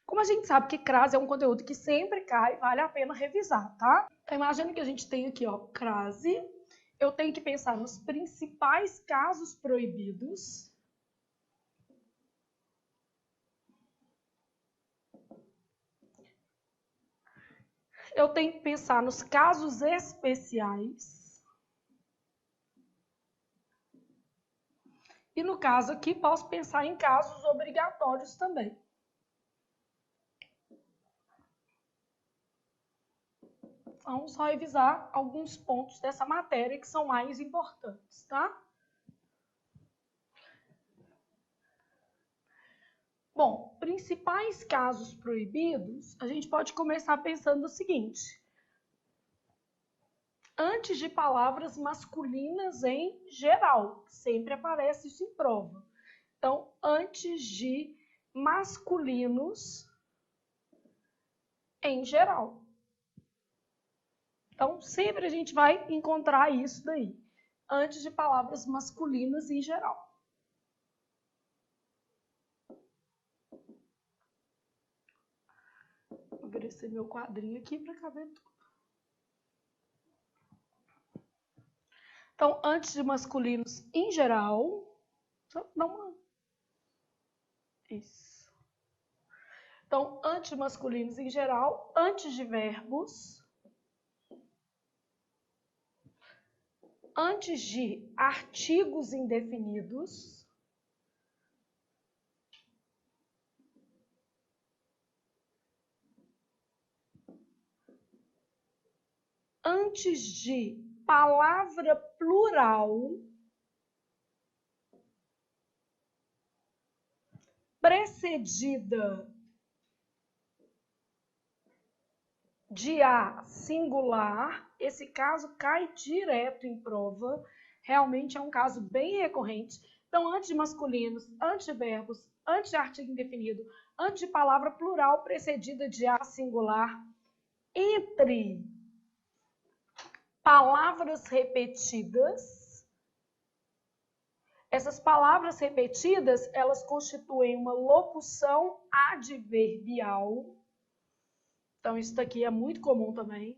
Como a gente sabe que crase é um conteúdo que sempre cai, vale a pena revisar, tá? Então, imagina que a gente tem aqui, ó, crase. Eu tenho que pensar nos principais casos proibidos. Eu tenho que pensar nos casos especiais. E no caso aqui, posso pensar em casos obrigatórios também. Vamos só revisar alguns pontos dessa matéria que são mais importantes, tá? Bom, principais casos proibidos, a gente pode começar pensando o seguinte. Antes de palavras masculinas em geral, sempre aparece isso em prova. Então, antes de masculinos em geral. Então, sempre a gente vai encontrar isso daí, antes de palavras masculinas em geral. Vou oferecer meu quadrinho aqui para caber tudo. Então, antes de masculinos em geral, só dá uma... Isso. Então, antes de masculinos em geral, antes de verbos, antes de artigos indefinidos, antes de palavra plural, precedida de A singular, esse caso cai direto em prova, realmente é um caso bem recorrente. Então, antes de masculinos, antes de verbos, antes de artigo indefinido, antes de palavra plural precedida de A singular, entre palavras repetidas. Essas palavras repetidas, elas constituem uma locução adverbial. Então, isso daqui é muito comum também.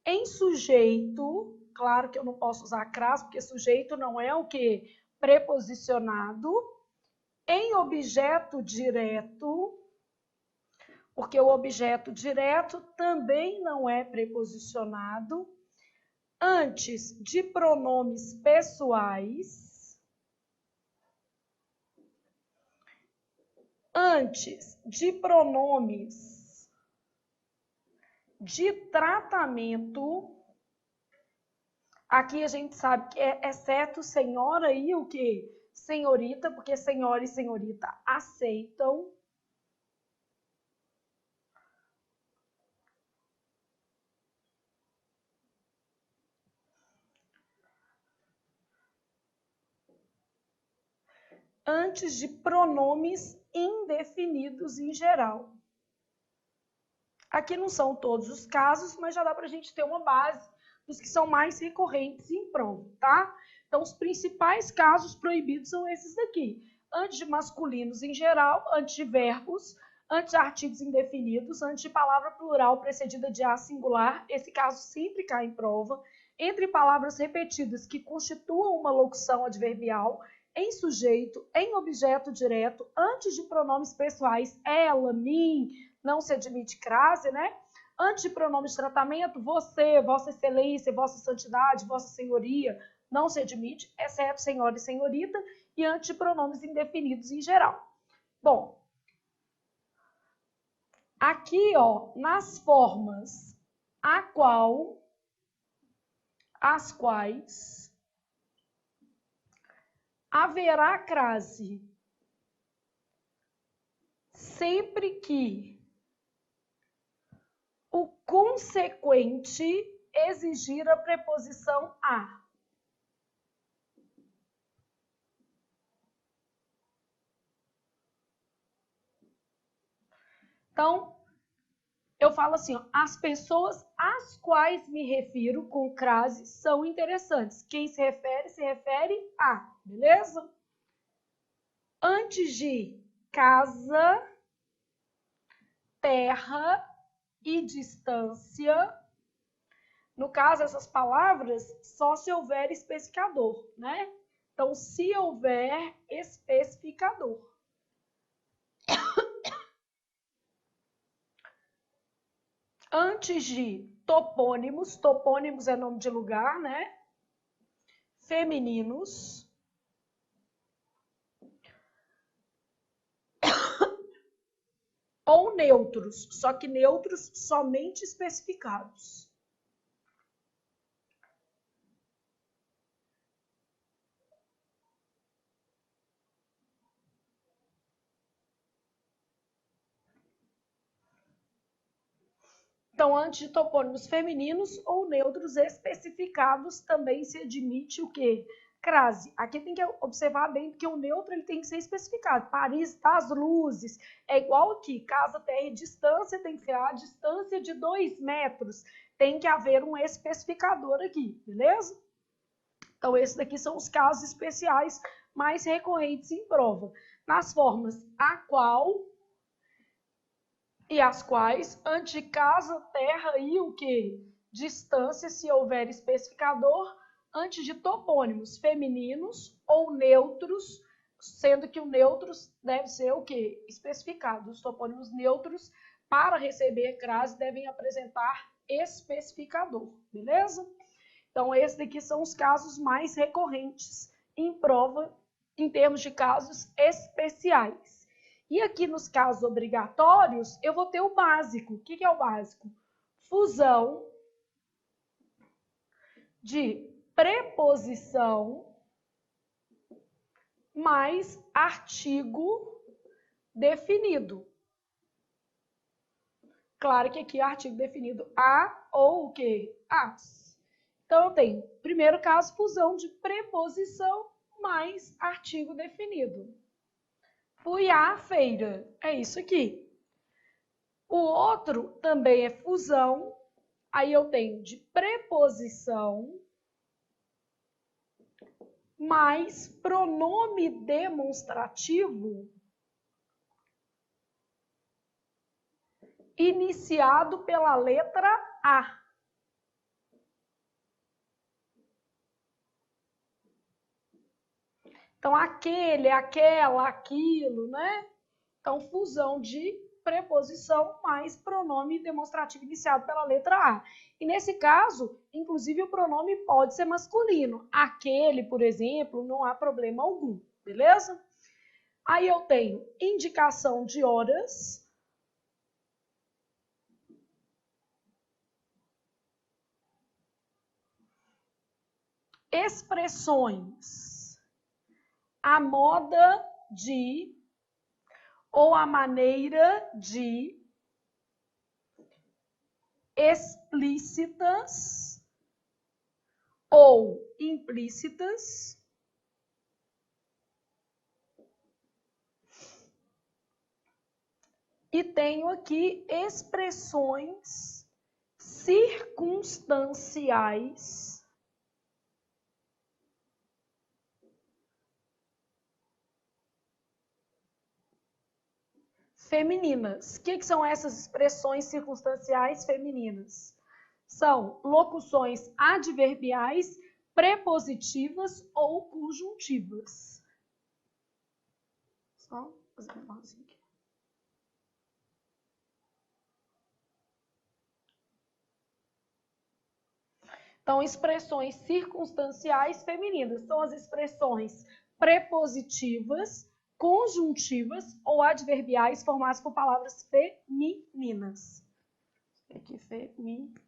Em sujeito, claro que eu não posso usar crase, porque sujeito não é o quê? Preposicionado. Em objeto direto, porque o objeto direto também não é preposicionado. Antes de pronomes pessoais, antes de pronomes de tratamento, aqui a gente sabe que é exceto senhora e o quê? Senhorita, porque senhora e senhorita aceitam. Antes de pronomes indefinidos em geral. Aqui não são todos os casos, mas já dá para a gente ter uma base dos que são mais recorrentes em prova, tá? Então, os principais casos proibidos são esses daqui. Antes de masculinos em geral, antes de verbos, antes de artigos indefinidos, antes de palavra plural precedida de A singular, esse caso sempre cai em prova. Entre palavras repetidas que constituam uma locução adverbial, em sujeito, em objeto direto, antes de pronomes pessoais, ela, mim, não se admite crase, né? Antes de pronomes de tratamento, você, vossa excelência, vossa santidade, vossa senhoria, não se admite, exceto senhora e senhorita, e antes de pronomes indefinidos em geral. Bom, aqui, ó, nas formas as quais haverá crase sempre que o consequente exigir a preposição a. Então, eu falo assim, ó, as pessoas às quais me refiro com crase são interessantes. Quem se refere a, beleza? Antes de casa, terra e distância. No caso, essas palavras só se houver especificador, né? Então, se houver especificador. Antes de topônimos, topônimos é nome de lugar, né? Femininos. Ou neutros, só que neutros somente especificados. Então, antes de topônimos femininos ou neutros especificados, também se admite o quê? Crase. Aqui tem que observar bem, porque o neutro ele tem que ser especificado. Paris das luzes. É igual aqui, casa, terra e distância tem que ser a distância de 2 metros. Tem que haver um especificador aqui, beleza? Então, esses daqui são os casos especiais mais recorrentes em prova. Nas formas a qual e as quais, antes de casa, terra e o quê? Distância, se houver especificador, antes de topônimos femininos ou neutros, sendo que o neutros deve ser o quê? Especificado. Os topônimos neutros, para receber crase, devem apresentar especificador, beleza? Então, esses daqui são os casos mais recorrentes em prova, em termos de casos especiais. E aqui nos casos obrigatórios, eu vou ter o básico. O que é o básico? Fusão de preposição mais artigo definido. Claro que aqui é artigo definido a ou o quê? As. Então, eu tenho, primeiro caso, fusão de preposição mais artigo definido. Fui à feira. É isso aqui. O outro também é fusão. Aí eu tenho de preposição mais pronome demonstrativo iniciado pela letra A. Então, aquele, aquela, aquilo, né? Então, fusão de preposição mais pronome demonstrativo iniciado pela letra A. E nesse caso, inclusive, o pronome pode ser masculino. Aquele, por exemplo, não há problema algum, beleza? Aí eu tenho indicação de horas. Expressões. A moda de ou a maneira de, explícitas ou implícitas, e tenho aqui expressões circunstanciais femininas. O que são essas expressões circunstanciais femininas? São locuções adverbiais, prepositivas ou conjuntivas. Só fazer um pauzinho aqui. Então, expressões circunstanciais femininas são as expressões prepositivas, conjuntivas ou adverbiais formadas por palavras femininas. Aqui, femininas.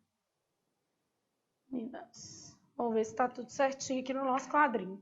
Vamos ver se está tudo certinho aqui no nosso quadrinho.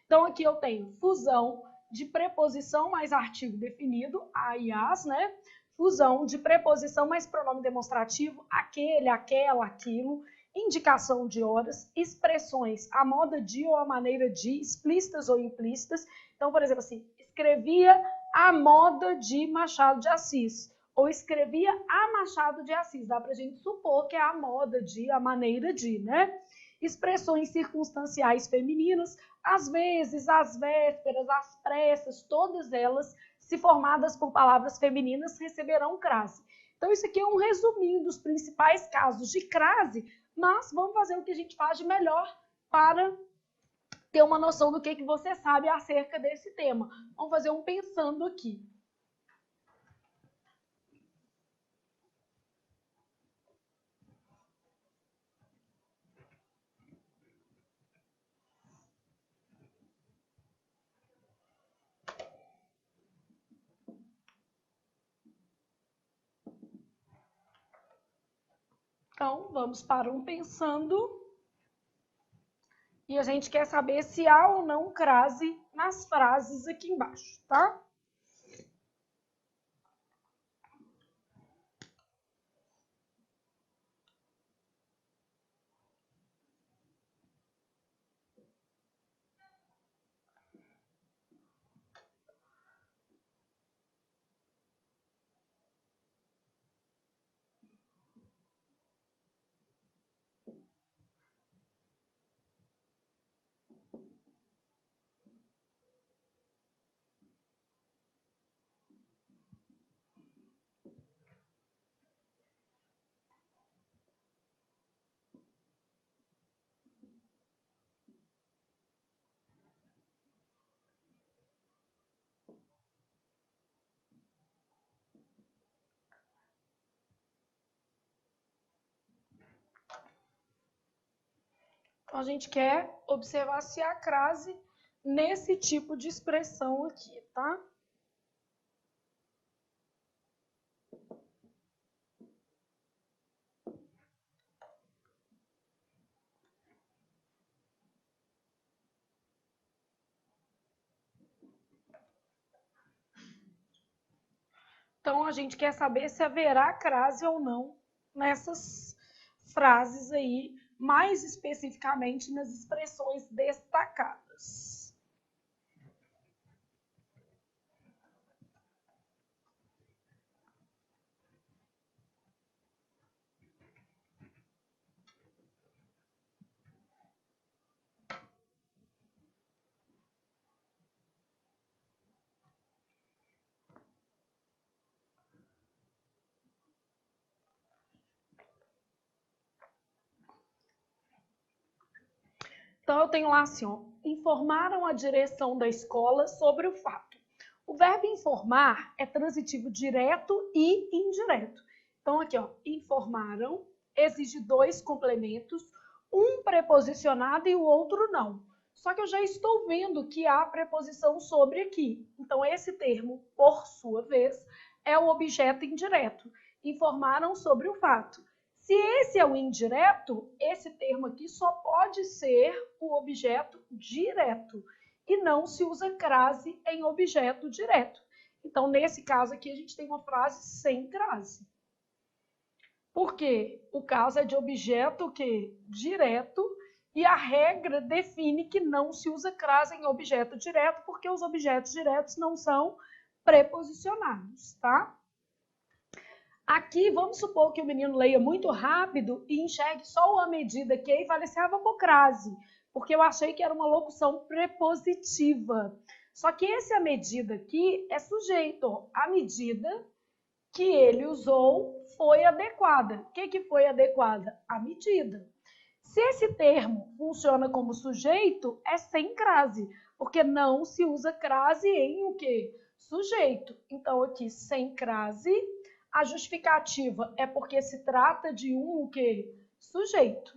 Então, aqui eu tenho fusão de preposição mais artigo definido, a e as, né? Fusão de preposição mais pronome demonstrativo, aquele, aquela, aquilo. Indicação de horas, expressões a moda de ou a maneira de, explícitas ou implícitas. Então, por exemplo, assim, escrevia a moda de Machado de Assis, ou escrevia a Machado de Assis. Dá pra gente supor que é a moda de, a maneira de, né? Expressões circunstanciais femininas, às vezes, às vésperas, às pressas, todas elas, se formadas por palavras femininas, receberão crase. Então, isso aqui é um resuminho dos principais casos de crase, mas vamos fazer o que a gente faz de melhor para ter uma noção do que você sabe acerca desse tema. Vamos fazer um pensando aqui. Então, vamos para um pensando. E a gente quer saber se há ou não crase nas frases aqui embaixo, tá? Então, a gente quer observar se há crase nesse tipo de expressão aqui, tá? Então, a gente quer saber se haverá crase ou não nessas frases aí, mais especificamente nas expressões destacadas. Então, eu tenho lá assim, ó, informaram a direção da escola sobre o fato. O verbo informar é transitivo direto e indireto. Então, aqui, ó, informaram, exige dois complementos, um preposicionado e o outro não. Só que eu já estou vendo que há preposição sobre aqui. Então, esse termo, por sua vez, é o objeto indireto. Informaram sobre o fato. Se esse é o indireto, esse termo aqui só pode ser o objeto direto e não se usa crase em objeto direto. Então, nesse caso aqui, a gente tem uma frase sem crase. Por quê? O caso é de objeto direto e a regra define que não se usa crase em objeto direto porque os objetos diretos não são preposicionados, tá? Aqui, vamos supor que o menino leia muito rápido e enxergue só uma medida que e fale assim, vou pôr crase, porque eu achei que era uma locução prepositiva. Só que essa medida aqui é sujeito. A medida que ele usou foi adequada. O que foi adequada? A medida. Se esse termo funciona como sujeito, é sem crase, porque não se usa crase em o quê? Sujeito. Então, aqui, sem crase. A justificativa é porque se trata de um o quê? Sujeito.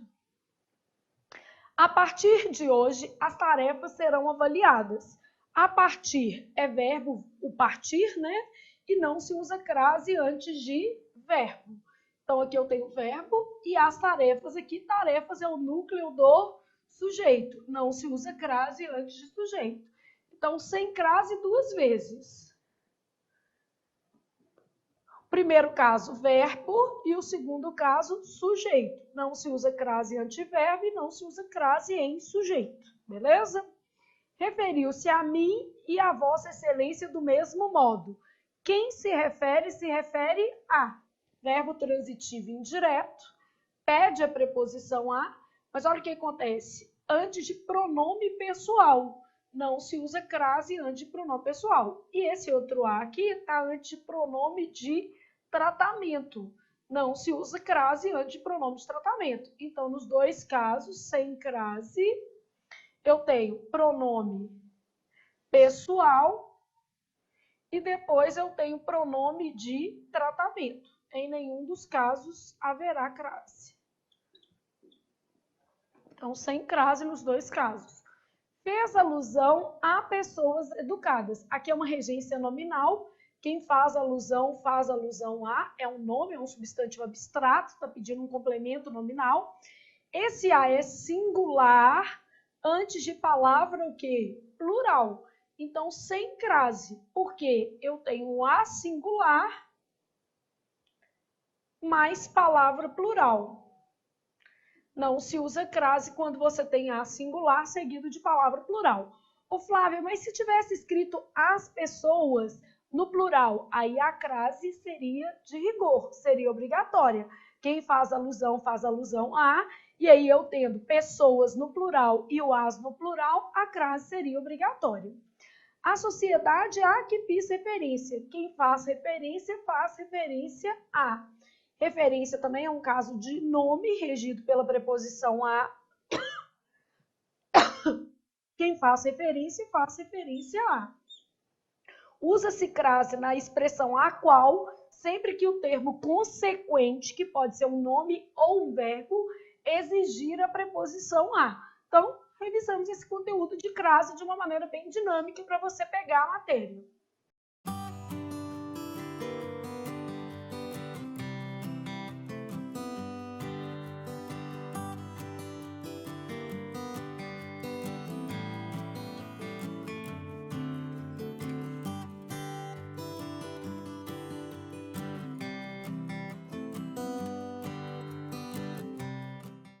A partir de hoje, as tarefas serão avaliadas. A partir é verbo, o partir, né? E não se usa crase antes de verbo. Então, aqui eu tenho verbo e as tarefas aqui, tarefas é o núcleo do sujeito. Não se usa crase antes de sujeito. Então, sem crase duas vezes. Primeiro caso, verbo, e o segundo caso, sujeito. Não se usa crase antiverbo e não se usa crase em sujeito, beleza? Referiu-se a mim e a vossa excelência do mesmo modo. Quem se refere a. Verbo transitivo indireto, pede a preposição a, mas olha o que acontece. Antes de pronome pessoal. Não se usa crase antes de pronome pessoal. E esse outro a aqui está antes de pronome de tratamento. Não se usa crase antes de pronome de tratamento. Então, nos dois casos, sem crase, eu tenho pronome pessoal e depois eu tenho pronome de tratamento. Em nenhum dos casos haverá crase. Então, sem crase nos dois casos. Fez alusão a pessoas educadas. Aqui é uma regência nominal. Quem faz alusão a, é um nome, é um substantivo abstrato, está pedindo um complemento nominal. Esse a é singular, antes de palavra o quê? Plural. Então, sem crase, porque eu tenho um a singular mais palavra plural. Não se usa crase quando você tem a singular seguido de palavra plural. Ô Flávia, mas se tivesse escrito as pessoas no plural, aí a crase seria de rigor, seria obrigatória. Quem faz alusão a, e aí eu tendo pessoas no plural e o as no plural, a crase seria obrigatória. A sociedade a que fiz referência. Quem faz referência a. Referência também é um caso de nome regido pela preposição a. Quem faz referência a. Usa-se crase na expressão a qual, sempre que o termo consequente, que pode ser um nome ou um verbo, exigir a preposição a. Então, revisamos esse conteúdo de crase de uma maneira bem dinâmica para você pegar a matéria.